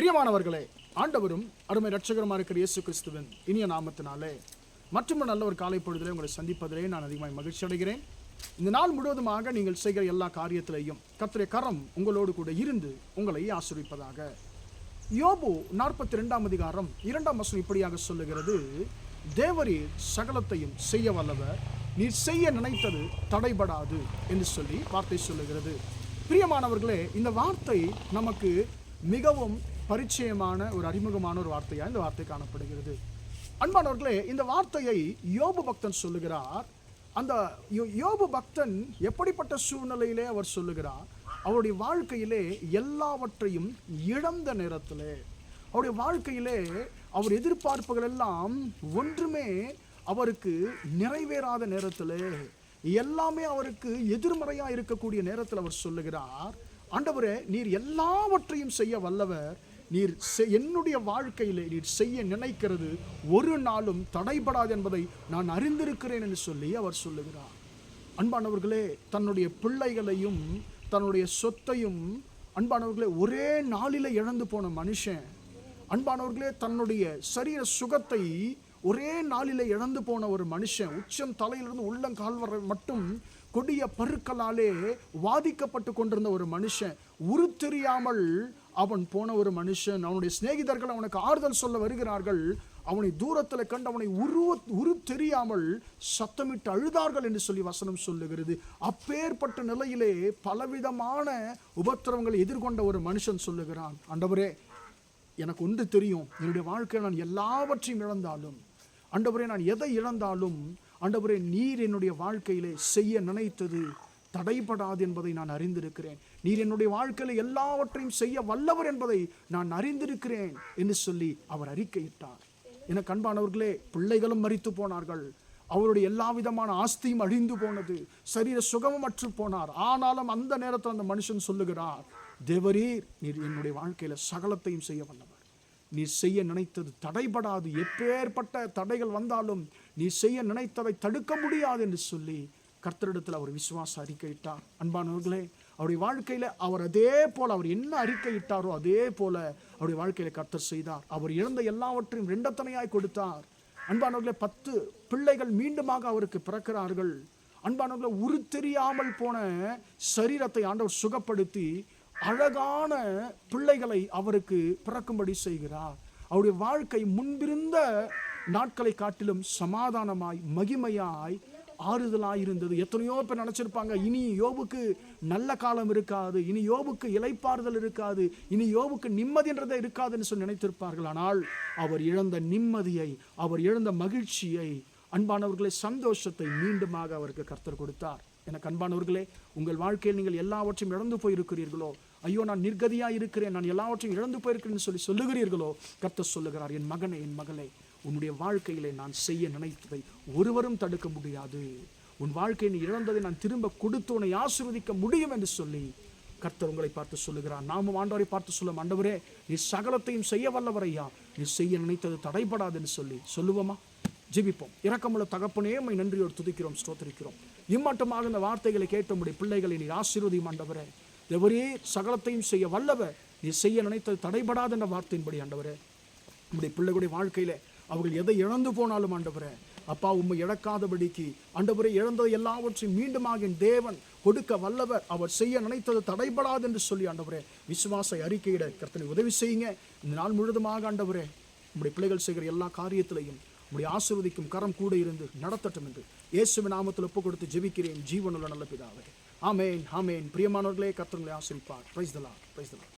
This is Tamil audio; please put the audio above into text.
பிரியமானவர்களே, ஆண்டவரும் அருமை இரட்சகருமா இருக்கிற இயேசு கிறிஸ்துவின் இனிய நாமத்தினாலே மற்றும் நல்ல ஒரு காலை பொழுதிலே உங்களை சந்திப்பதிலே நான் அதிகமாக மகிழ்ச்சி அடைகிறேன். இந்த நாள் முழுவதுமாக நீங்கள் செய்கிற எல்லா காரியத்திலையும் கர்த்தருடைய கரம் உங்களோடு கூட இருந்து உங்களை ஆசீர்வதிப்பதாக. யோபு 42 அதிகாரம் 2 வசனம் இப்படியாக சொல்லுகிறது, தேவரீர் சகலத்தையும் செய்ய வல்லவர், நீர் செய்ய நினைத்தது தடைபடாது என்று சொல்லி வார்த்தை சொல்லுகிறது. பிரியமானவர்களே, இந்த வார்த்தை நமக்கு மிகவும் பரிச்சயமான ஒரு அறிமுகமான ஒரு வார்த்தையாக இந்த வார்த்தை காணப்படுகிறது. அன்பானவர்களே, இந்த வார்த்தையை யோபு பக்தன் சொல்லுகிறார். அந்த யோபு பக்தன் எப்படிப்பட்ட சூழ்நிலையிலே அவர் சொல்லுகிறார்? அவருடைய வாழ்க்கையிலே எல்லாவற்றையும் இழந்த நேரத்திலே, அவருடைய வாழ்க்கையிலே அவர் எதிர்பார்ப்புகள் எல்லாம் ஒன்றுமே அவருக்கு நிறைவேறாத நேரத்திலே, எல்லாமே அவருக்கு எதிர்மறையாக இருக்கக்கூடிய நேரத்தில் அவர் சொல்லுகிறார், ஆண்டவரே, நீர் எல்லாவற்றையும் செய்ய வல்லவர், நீர் என்னுடைய வாழ்க்கையிலே நீர் செய்ய நினைக்கிறது ஒரு நாளும் தடைபடாது என்பதை நான் அறிந்திருக்கிறேன் என்று சொல்லி அவர் சொல்லுகிறார். அன்பானவர்களே, தன்னுடைய பிள்ளைகளையும் தன்னுடைய சொத்தையும் அன்பானவர்களே ஒரே நாளில் இழந்து போன மனுஷன், அன்பானவர்களே தன்னுடைய சரீர சுகத்தை ஒரே நாளில் இழந்து போன ஒரு மனுஷன், உச்சம் தலையிலிருந்து உள்ளங்கால் வரை மட்டும் கொடிய பருக்களாலே வாதிக்கப்பட்டு கொண்டிருந்த ஒரு மனுஷன், உரு தெரியாமல் அவன் போன ஒரு மனுஷன். அவனுடைய சிநேகிதர்கள் அவனுக்கு ஆறுதல் சொல்ல வருகிறார்கள், அவனை தூரத்தில் கண்டு அவனை உரு தெரியாமல் சத்தமிட்டு அழுதார்கள் என்று சொல்லி வசனம் சொல்லுகிறது. அப்பேற்பட்ட நிலையிலே பலவிதமான உபத்திரவங்களை எதிர்கொண்ட ஒரு மனுஷன் சொல்லுகிறான், ஆண்டவரே, எனக்கு ஒன்று தெரியும், என்னுடைய வாழ்க்கையில் நான் எல்லாவற்றையும் இழந்தாலும், ஆண்டவரே நான் எதை இழந்தாலும், ஆண்டவரே நீர் என்னுடைய வாழ்க்கையிலே செய்ய நினைத்தது தடைபடாது என்பதை நான் அறிந்திருக்கிறேன், நீர் என்னுடைய வாழ்க்கையில் எல்லாவற்றையும் செய்ய வல்லவர் என்பதை நான் அறிந்திருக்கிறேன் என்று சொல்லி அவர் அறிக்கையிட்டார். எனக்கு அன்பானவர்களே, பிள்ளைகளும் மரித்து போனார்கள், அவருடைய எல்லா விதமான ஆஸ்தியும் அழிந்து போனது, சரீர சுகமும் அற்று போனார். ஆனாலும் அந்த நேரத்தில் அந்த மனுஷன் சொல்லுகிறார், தேவரீர் நீர் என்னுடைய வாழ்க்கையில் சகலத்தையும் செய்ய வல்லவர், நீர் செய்ய நினைத்தது தடைபடாது, எப்பேற்பட்ட தடைகள் வந்தாலும் நீ செய்ய நினைத்ததை தடுக்க முடியாது என்று சொல்லி கர்த்தரிடத்தில் அவர் விசுவாச அறிக்கையிட்டார். அன்பானவர்களே, அவருடைய வாழ்க்கையில் அவர் அதே போல் அவர் என்ன அறிக்கையிட்டாரோ அதே போல அவருடைய வாழ்க்கையில் கர்த்தர் செய்தார். அவர் இழந்த எல்லாவற்றையும் ரெண்டத்தனையாய் கொடுத்தார். அன்பானவர்களே, 10 பிள்ளைகள் மீண்டுமாக அவருக்கு பிறக்கிறார்கள். அன்பானவர்களே, உரு தெரியாமல் போன சரீரத்தை ஆண்டவர் சுகப்படுத்தி அழகான பிள்ளைகளை அவருக்கு பிறக்கும்படி செய்கிறார். அவருடைய வாழ்க்கை முன்பிருந்த நாட்களை காட்டிலும் சமாதானமாய் மகிமையாய் ஆறுதலாய் இருந்தது. எத்தனையோ பேர் நினைச்சிருப்பாங்க, இனி யோபுக்கு நல்ல காலம் இருக்காது, இனி யோபுக்கு இளைப்பாறுதல் இருக்காது, இனி யோபுக்கு நிம்மதின்றதே இருக்காதுன்னு சொல்லி நினைத்திருப்பார்கள். ஆனால் அவர் இழந்த நிம்மதியை, அவர் இழந்த மகிழ்ச்சியை, அன்பானவர்களை சந்தோஷத்தை மீண்டுமாக அவருக்கு கர்த்தர் கொடுத்தார். எனக்கு அன்பானவர்களே, உங்கள் வாழ்க்கையில் நீங்கள் எல்லாவற்றையும் இழந்து போயிருக்கிறீர்களோ, ஐயோ நான் நிர்கதியாக இருக்கிறேன், நான் எல்லாவற்றையும் இழந்து போயிருக்கிறேன்னு சொல்லி சொல்லுகிறீர்களோ, கர்த்தர் சொல்லுகிறார், என் மகனே, என் மகளே, உன்னுடைய வாழ்க்கையிலே நான் செய்ய நினைத்ததை ஒருவரும் தடுக்க முடியாது, உன் வாழ்க்கையை நீ இழந்ததை நான் திரும்ப கொடுத்து உன்னை ஆசீர்வதிக்க முடியும் என்று சொல்லி கர்த்தர் உங்களை பார்த்து சொல்லுகிறார். நாமும் ஆண்டவரை பார்த்து சொல்லும், ஆண்டவரே, நீ சகலத்தையும் செய்ய வல்லவரையா, நீ செய்ய நினைத்தது தடைபடாதுன்னு சொல்லி சொல்லுவோமா? ஜெபிப்போம். இரக்கமுள்ள தகப்பனே, உம்மை நன்றியோடு துதிக்கிறோம், ஸ்தோத்திரிக்கிறோம். இம்மட்டமாக இந்த வார்த்தைகளை கேட்டும்படி பிள்ளைகளை நீர் ஆசீர்வதியும் ஆண்டவரே. தேவரே, சகலத்தையும் செய்ய வல்லவர், நீ செய்ய நினைத்தது தடைபடாத என்ற வார்த்தையின்படி ஆண்டவரே, உம்முடைய பிள்ளைகளுடைய வாழ்க்கையில அவர்கள் எதை இழந்து போனாலும் ஆண்டவரே, அப்பா உம்மை இழக்காதபடிக்கு ஆண்டவரே, இழந்தது எல்லாவற்றையும் மீண்டுமாக என் தேவன் கொடுக்க வல்லவர், அவர் செய்ய நினைத்தது தடைபடாது என்று சொல்லி ஆண்டவரே விசுவாச அறிக்கையிட கர்த்தனை உதவி செய்யுங்க. இந்த நாள் முழுவதுமாக ஆண்டவரே, உம்முடைய பிள்ளைகள் செய்கிற எல்லா காரியத்திலையும் உம்முடைய ஆசீர்வதிக்கும் கரம் கூட இருந்து நடத்தட்டும் என்று இயேசுவின் நாமத்தில் ஒப்பு கொடுத்து ஜெபிக்கிறேன், ஜீவனுள்ள நல்ல பிதாவே. ஆமேன், ஆமேன். பிரியமானவர்களே, கர்த்தர் உங்களை ஆசீர்வதிப்பார். Praise the Lord, praise the Lord.